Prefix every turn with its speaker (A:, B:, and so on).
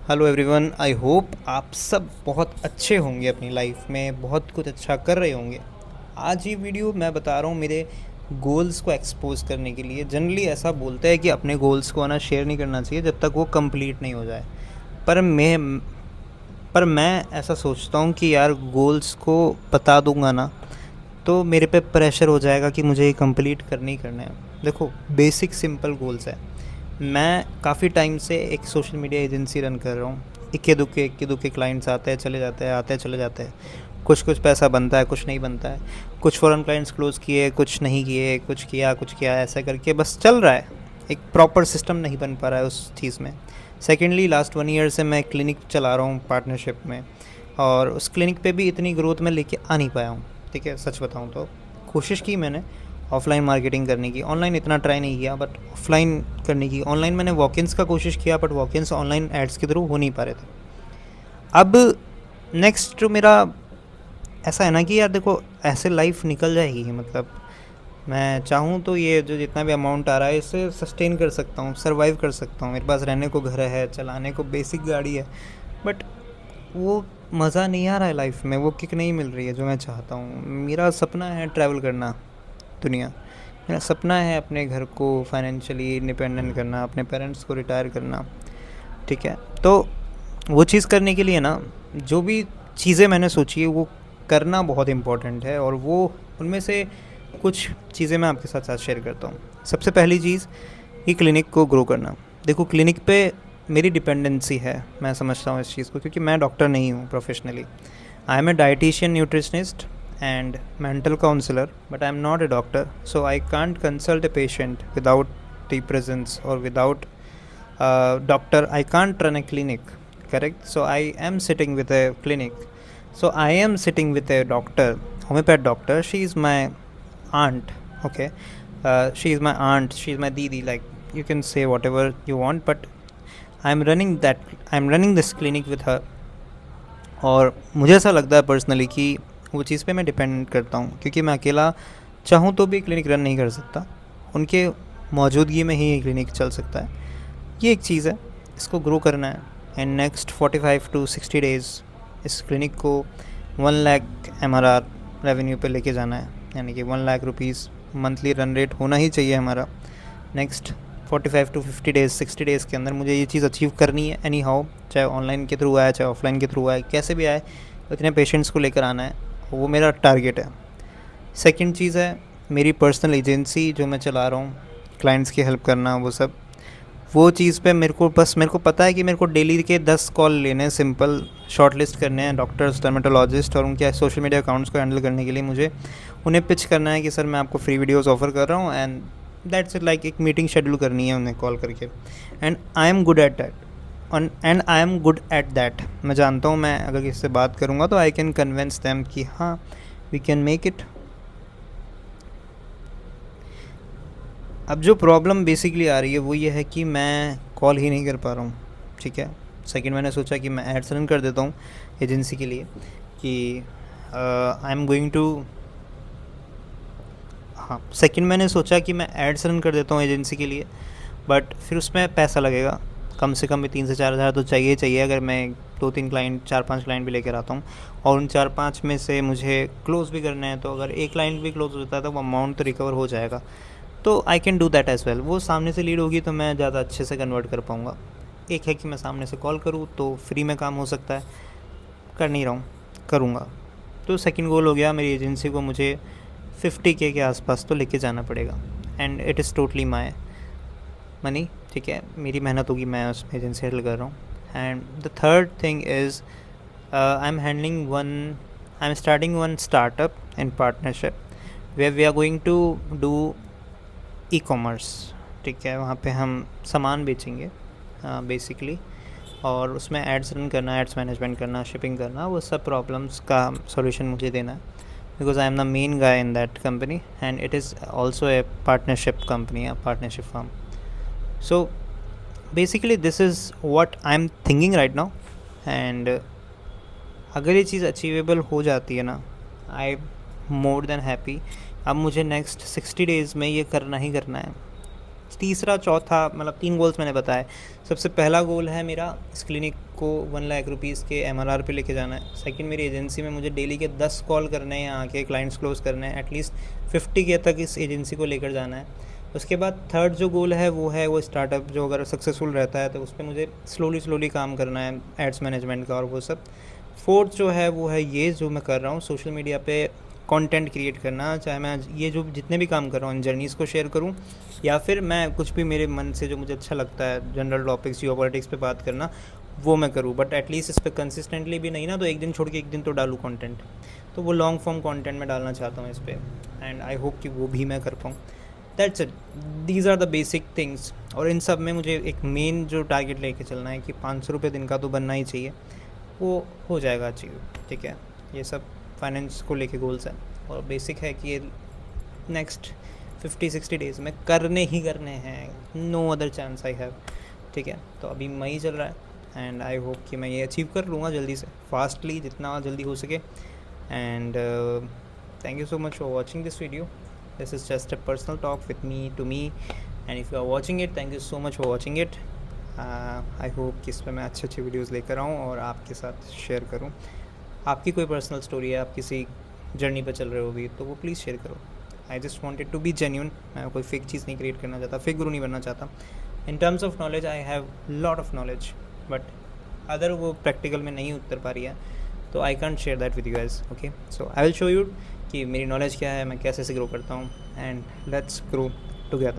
A: Hello everyone, I hope आप सब बहुत अच्छे होंगे, अपनी लाइफ में बहुत कुछ अच्छा कर रहे होंगे। आज ये वीडियो मैं बता रहा हूँ मेरे गोल्स को एक्सपोज करने के लिए। जनरली ऐसा बोलते हैं कि अपने गोल्स को आना शेयर नहीं करना चाहिए जब तक वो कंप्लीट नहीं हो जाए। पर मैं ऐसा सोचता हूँ कि यार गोल्स को बता दूंगा ना तो मेरे पे प्रेशर हो जाएगा कि मुझे ये कंप्लीट करने ही करना है। देखो, बेसिक सिंपल गोल्स है। मैं काफ़ी टाइम से एक सोशल मीडिया एजेंसी रन कर रहा हूँ। इक्के दुक्के क्लाइंट्स आते हैं चले जाते हैं, आते हैं चले जाते हैं। कुछ कुछ पैसा बनता है, कुछ नहीं बनता है। कुछ फ़ॉरेन क्लाइंट्स क्लोज़ किए, कुछ नहीं किए, कुछ किया, ऐसा करके बस चल रहा है। एक प्रॉपर सिस्टम नहीं बन पा रहा है उस चीज़ में। सेकेंडली, लास्ट 1 ईयर से मैं क्लिनिक चला रहा हूँ पार्टनरशिप में, और उस क्लिनिक पे भी इतनी ग्रोथ मैं लेके आ नहीं पाया हूँ। ठीक है, सच बताऊँ तो कोशिश की मैंने ऑफ़लाइन मार्केटिंग करने की, ऑनलाइन इतना ट्राई नहीं किया, बट ऑफ़लाइन करने की। ऑनलाइन मैंने वॉक-इन्स का कोशिश किया, बट वॉक-इन्स ऑनलाइन एड्स के थ्रू हो नहीं पा रहे थे। अब नेक्स्ट मेरा ऐसा है ना कि यार देखो, ऐसे लाइफ निकल जाएगी। मतलब मैं चाहूँ तो ये जो जितना भी अमाउंट आ रहा है इससे सस्टेन कर सकता हूँ, सर्वाइव कर सकता हूँ। मेरे पास रहने को घर है, चलाने को बेसिक गाड़ी है, बट वो मज़ा नहीं आ रहा है लाइफ में, वो किक नहीं मिल रही है जो मैं चाहता हूँ। मेरा सपना है ट्रैवल करना दुनिया। मेरा सपना है अपने घर को फाइनेंशियली इंडिपेंडेंट करना, अपने पेरेंट्स को रिटायर करना। ठीक है, तो वो चीज़ करने के लिए ना, जो भी चीज़ें मैंने सोची है वो करना बहुत इम्पोर्टेंट है, और वो उनमें से कुछ चीज़ें मैं आपके साथ साथ शेयर करता हूँ। सबसे पहली चीज़, ये क्लिनिक को ग्रो करना। देखो, क्लिनिक पे मेरी डिपेंडेंसी है, मैं समझता हूँ इस चीज़ को, क्योंकि मैं डॉक्टर नहीं हूँ professionally. I am a dietitian, nutritionist and mental counselor, but I am not a doctor, so I can't consult a patient without the presence, or without doctor I can't run a clinic, correct? So I am sitting with a clinic, so I am sitting with a doctor, homeopath doctor. She is my aunt, okay? She is my aunt, she is my didi, like you can say whatever you want, but I'm running this clinic with her. और मुझे ऐसा लगता है personally कि वो चीज़ पे मैं depend करता हूँ, क्योंकि मैं अकेला चाहूँ तो भी क्लिनिक रन नहीं कर सकता। उनके मौजूदगी में ही क्लिनिक चल सकता है। ये एक चीज़ है, इसको ग्रो करना है। एंड नेक्स्ट 45 to 60 डेज़ इस क्लिनिक को 1 लाख MRR रेवेन्यू पे लेके जाना है, यानी कि 1 lakh rupees monthly run rate होना ही चाहिए हमारा। नेक्स्ट 45 to 50 डेज़, 60 डेज़ के अंदर मुझे ये चीज़ अचीव करनी है एनी हाउ, चाहे ऑनलाइन के थ्रू आए, चाहे ऑफलाइन के थ्रू आए, कैसे भी आए, इतने पेशेंट्स को लेकर आना है। वो मेरा टारगेट है। सेकंड चीज़ है मेरी पर्सनल एजेंसी जो मैं चला रहा हूँ, क्लाइंट्स की हेल्प करना, वो सब। वो चीज़ पे मेरे को पता है कि मेरे को डेली के 10 कॉल लेने हैं, सिंपल शॉर्ट लिस्ट करने हैं डॉक्टर्स, डर्मेटोलॉजिस्ट, और उनके सोशल मीडिया अकाउंट्स को हैंडल करने के लिए मुझे उन्हें पिच करना है कि सर मैं आपको फ्री वीडियोज़ ऑफ़र कर रहा हूँ, एंड दैट्स इट। लाइक एक मीटिंग शेड्यूल करनी है उन्हें कॉल करके, and I am good at that. मैं जानता हूँ, मैं अगर किसी से बात करूँगा तो आई कैन कन्विंस दैम कि हाँ, वी कैन मेक इट। अब जो प्रॉब्लम बेसिकली आ रही है वो ये है कि मैं कॉल ही नहीं कर पा रहा हूँ। ठीक है, सेकंड मैंने सोचा कि मैं एड्स रन कर देता हूँ एजेंसी के लिए, कि आई एम गोइंग टू, हाँ, सेकंड मैंने सोचा कि मैं एड्स रन कर देता हूँ एजेंसी के लिए, बट फिर उसमें पैसा लगेगा। कम से कम भी 3 से 4 हज़ार तो चाहिए चाहिए, अगर मैं 2-3 क्लाइंट, 4-5 क्लाइंट भी लेकर आता हूँ, और उन 4-5 में से मुझे क्लोज़ भी करना है, तो अगर एक क्लाइंट भी क्लोज़ होता है तो वो अमाउंट तो रिकवर हो जाएगा। तो I can do that as well. वो सामने से लीड होगी तो मैं ज़्यादा अच्छे से कन्वर्ट कर पाऊँगा। एक है कि मैं सामने से कॉल करूँ तो फ्री में काम हो सकता है, कर नहीं रहा हूँ, करूँगा। तो सेकंड गोल हो गया, मेरी एजेंसी को मुझे 50K के आसपास तो लेके जाना पड़ेगा, and it is totally my money. ठीक है, मेरी मेहनत होगी, मैं उस एजेंसी हैंडल कर रहा हूँ। And the third thing is, I am starting one startup in partnership, where we are going to do e-commerce. ठीक है, वहाँ पे हम सामान बेचेंगे बेसिकली, और उसमें एड्स रन करना, एड्स मैनेजमेंट करना, शिपिंग करना, वो सब प्रॉब्लम्स का सॉल्यूशन मुझे देना है, because I am the main guy in that company, and it is also a partnership company, a partnership firm. So basically this is what I'm thinking right now, and अगर ये चीज़ achievable हो जाती है ना, आई more than happy. अब मुझे next 60 days में ये करना ही करना है। तीसरा चौथा मतलब 3 गोल्स मैंने बताए। सबसे पहला गोल है मेरा इस क्लिनिक को 1 लाख रुपीज़ के MRR पे लेके जाना है। सेकंड, मेरी एजेंसी में मुझे डेली के 10 कॉल करने हैं, यहाँ के क्लाइंट्स क्लोज करने हैं, एटलीस्ट 50 के तक इस एजेंसी को लेकर जाना है। उसके बाद थर्ड जो गोल है वो स्टार्टअप जो अगर सक्सेसफुल रहता है तो उस पर मुझे स्लोली काम करना है, एड्स मैनेजमेंट का और वो सब। फोर्थ जो है वो है ये जो मैं कर रहा हूँ सोशल मीडिया पे कंटेंट क्रिएट करना, चाहे मैं ये जो जितने भी काम कर रहा हूँ इन जर्नीज़ को शेयर करूँ या फिर मैं कुछ भी मेरे मन से जो मुझे अच्छा लगता है जनरल टॉपिक्स जियोपॉलिटिक्स पे बात करना वो मैं करूँ, बट एटलीस्ट इस पर कंसिस्टेंटली भी नहीं ना तो एक दिन छोड़ के एक दिन तो डालूँ कंटेंट। तो वो लॉन्ग फॉर्म कंटेंट मैं डालना चाहता हूँ इस पर, एंड आई होप कि वो भी मैं कर पाऊँ। That's it, these are the basic things. और इन सब में मुझे एक मेन जो टारगेट लेके चलना है कि 500 रुपये दिन का तो बनना ही चाहिए, वो हो जाएगा अचीव। ठीक है, ये सब फाइनेंस को लेके गोल्स हैं और बेसिक है कि ये नेक्स्ट 50-60 डेज़ में करने ही करने हैं, no other chance I have. ठीक है, तो अभी मई चल रहा है एंड आई होप कि मैं ये अचीव कर लूँगा जल्दी से, फास्टली, जितना जल्दी हो सके। And thank you so much for watching this video. This is just a personal talk with me to me, and if you are watching it, thank you so much for watching it. I hope कि इस पर मैं अच्छे videos लेकर आऊँ और आपके साथ शेयर करूँ। आपकी कोई पर्सनल स्टोरी है, आप किसी जर्नी पर चल रहे हो भी तो वो प्लीज़ शेयर करो। I just wanted to be genuine, मैं कोई फेक चीज़ नहीं क्रिएट करना चाहता, फेक गुरु नहीं बनना चाहता। In terms of knowledge I have lot of knowledge, but other वो प्रैक्टिकल में नहीं उतर पा रही है, तो I can't share that with you guys. Okay, so I will show you कि मेरी नॉलेज क्या है, मैं कैसे से ग्रो करता हूँ, एंड लेट्स ग्रो टुगेदर।